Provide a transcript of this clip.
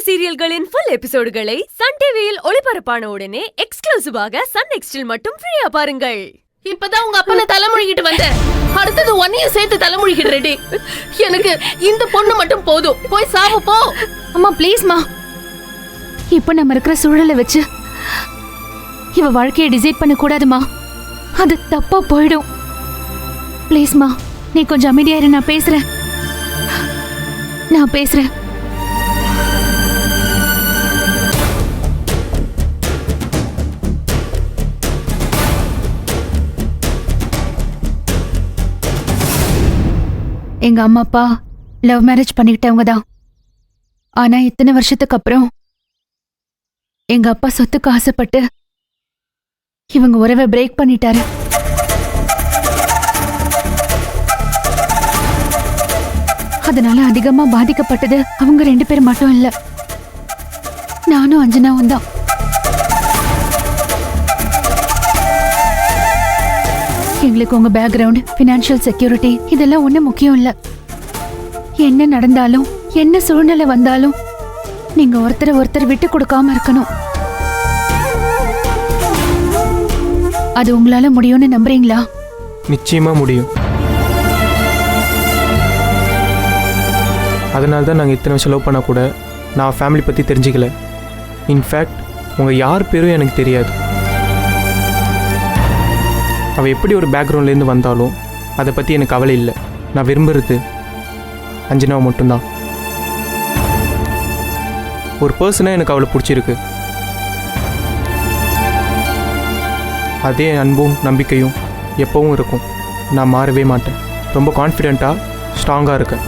சீரியல்களின் full எபிசோடுகளை Sun டிவியில் ஒளிபரப்பான உடனே எக்ஸ்க்ளூசிவாக சன் நெக்ஸ்டில் மட்டும் ஃப்ரீயா பாருங்கள். இப்பதான் உங்க அப்பனை தலைமொழிகிட்டு வந்தேன். அடுத்தது ஒன்னையும் சேர்த்து தலைமொழிகிட்டு. எனக்கு இந்த பொண்ணு மட்டும் போதும். போய் சாவு போ. அம்மா ப்ளீஸ்மா, இப்ப நம்ம இருக்கிற சூழலை வச்சு இவ வாழ்க்கையை டிசைட் பண்ண கூடாதுமா. அது தப்பா போயிடும். ப்ளீஸ்மா, நீ கொஞ்சம் அமைதியா இரு. நான் பேசுறேன். எங்க அம்மா அப்பா லவ் மேரேஜ் பண்ணிக்கிட்டவங்க தான். ஆனா இத்தனை வருஷத்துக்கு அப்புறம் எங்க அப்பா சொத்துக்கு ஆசைப்பட்டு இவங்க உறவை பிரேக் பண்ணிட்டாரு. அதனால அதிகமா பாதிக்கப்பட்டது அவங்க 2 பேர் மட்டும் இல்ல, நானும் அஞ்சனாவும் தான். எங்களுக்கு உங்க பேக்ரவுண்ட், ஃபினான்ஷியல் செக்யூரிட்டி இதெல்லாம் ஒண்ணும் முக்கியம் இல்ல. என்ன நடந்தாலும், என்ன சூழ்நிலை வந்தாலும் நீங்க ஒருத்தர் விட்டு கொடுக்காம இருக்கணும். அது உங்களால முடியும்னு நம்புறீங்களா? நிச்சயமா முடியும். அதனால தான் நாங்கள் இத்தனை செலவு பண்ண கூட நான் ஃபேமிலி பற்றி தெரிஞ்சிக்கல. இன்ஃபேக்ட் உங்கள் யார் பேரும் எனக்கு தெரியாது. அவள் எப்படி ஒரு பேக்ரவுண்ட்லேருந்து வந்தாலும் அதை பற்றி எனக்கு கவலை இல்லை. நான் விரும்புகிறது அஞ்சனாவை மட்டும்தான். ஒரு பர்சனாக எனக்கு அவளை பிடிச்சிருக்கு. அதே அன்பும் நம்பிக்கையும் எப்பவும் இருக்கும். நான் மாறவே மாட்டேன். ரொம்ப கான்ஃபிடெண்ட்டாக ஸ்ட்ராங்காக இருக்கேன்.